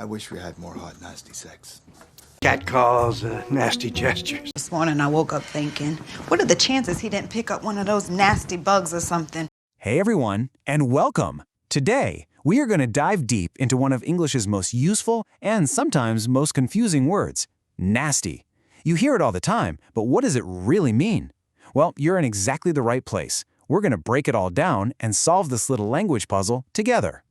I wish we had more hot, nasty sex. Cat calls, nasty gestures. This morning I woke up thinking, what are the chances he didn't pick up one of those nasty bugs or something? Hey everyone, and welcome! Today, we are going to dive deep into one of English's most useful and sometimes most confusing words, nasty. You hear it all the time, but what does it really mean? Well, you're in exactly the right place. We're going to break it all down and solve this little language puzzle together.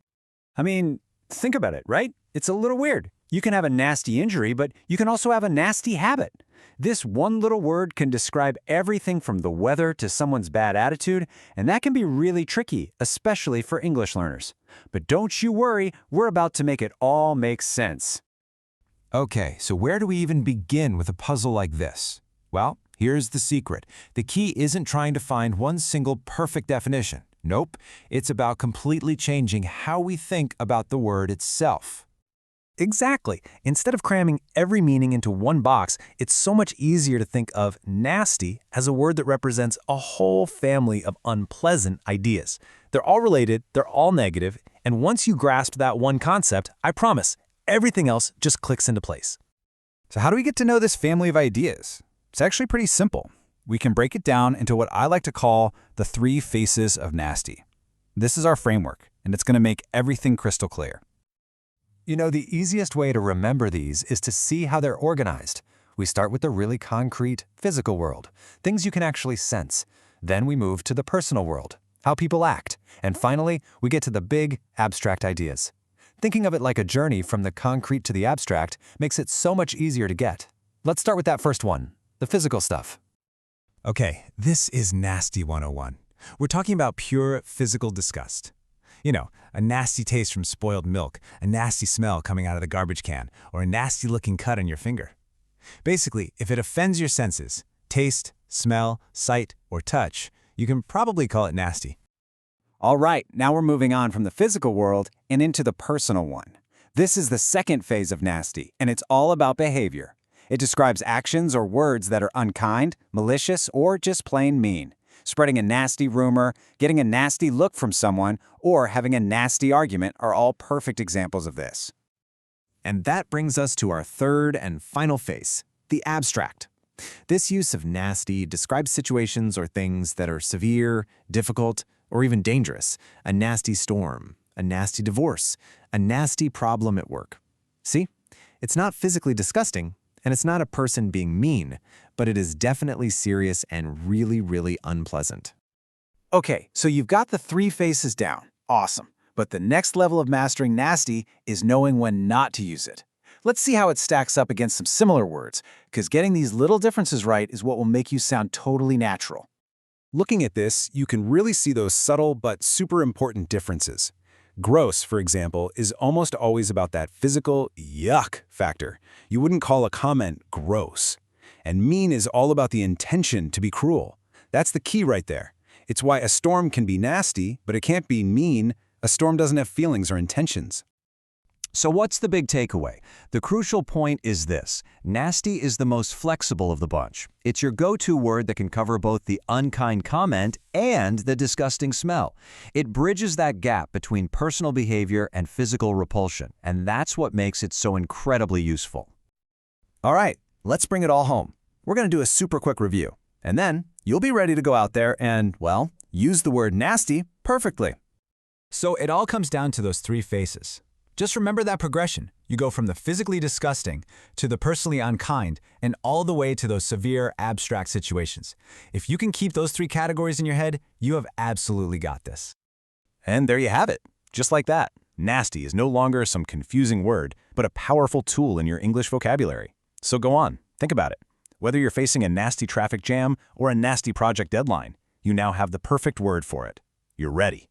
I mean, think about it, right? It's a little weird. You can have a nasty injury, but you can also have a nasty habit. This one little word can describe everything from the weather to someone's bad attitude, and that can be really tricky, especially for English learners. But don't you worry, we're about to make it all make sense. Okay, so where do we even begin with a puzzle like this? Well, here's the secret. The key isn't trying to find one single perfect definition. Nope, it's about completely changing how we think about the word itself. Exactly. Instead of cramming every meaning into one box, it's so much easier to think of nasty as a word that represents a whole family of unpleasant ideas. They're all related, they're all negative, and once you grasp that one concept, I promise, everything else just clicks into place. So how do we get to know this family of ideas? It's actually pretty simple. We can break it down into what I like to call the 3 faces of nasty. This is our framework, and it's going to make everything crystal clear. You know, the easiest way to remember these is to see how they're organized. We start with the really concrete, physical world, things you can actually sense. Then we move to the personal world, how people act. And finally, we get to the big, abstract ideas. Thinking of it like a journey from the concrete to the abstract makes it so much easier to get. Let's start with that first one, the physical stuff. Okay, this is Nasty 101. We're talking about pure physical disgust. You know, a nasty taste from spoiled milk, a nasty smell coming out of the garbage can, or a nasty-looking cut on your finger. Basically, if it offends your senses, taste, smell, sight, or touch, you can probably call it nasty. All right, now we're moving on from the physical world and into the personal one. This is the second phase of nasty, and it's all about behavior. It describes actions or words that are unkind, malicious, or just plain mean. Spreading a nasty rumor, getting a nasty look from someone, or having a nasty argument are all perfect examples of this. And that brings us to our third and final phase, the abstract. This use of nasty describes situations or things that are severe, difficult, or even dangerous. A nasty storm, a nasty divorce, a nasty problem at work. See? It's not physically disgusting, and it's not a person being mean, but it is definitely serious and really, really unpleasant. Okay, so you've got the 3 faces down. Awesome. But the next level of mastering nasty is knowing when not to use it. Let's see how it stacks up against some similar words, because getting these little differences right is what will make you sound totally natural. Looking at this, you can really see those subtle but super important differences. Gross, for example, is almost always about that physical yuck factor. You wouldn't call a comment gross. And mean is all about the intention to be cruel. That's the key right there. It's why a storm can be nasty, but it can't be mean. A storm doesn't have feelings or intentions. So what's the big takeaway? The crucial point is this. Nasty is the most flexible of the bunch. It's your go-to word that can cover both the unkind comment and the disgusting smell. It bridges that gap between personal behavior and physical repulsion, and that's what makes it so incredibly useful. All right, let's bring it all home. We're going to do a super quick review, and then you'll be ready to go out there and, well, use the word nasty perfectly. So it all comes down to those 3 faces. Just remember that progression. You go from the physically disgusting to the personally unkind and all the way to those severe, abstract situations. If you can keep those 3 categories in your head, you have absolutely got this. And there you have it. Just like that, nasty is no longer some confusing word, but a powerful tool in your English vocabulary. So go on, think about it. Whether you're facing a nasty traffic jam or a nasty project deadline, you now have the perfect word for it. You're ready.